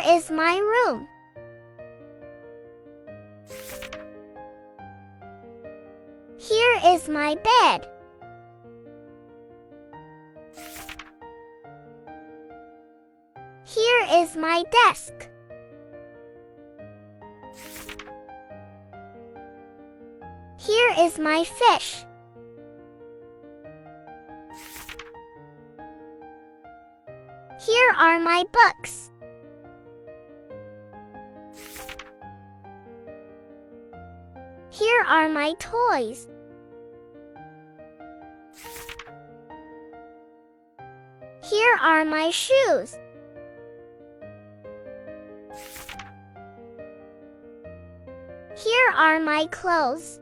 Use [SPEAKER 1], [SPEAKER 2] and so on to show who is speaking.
[SPEAKER 1] Here is my room. Here is my bed. Here is my desk. Here is my fish. Here are my books. Here are my toys. Here are my shoes. Here are my clothes.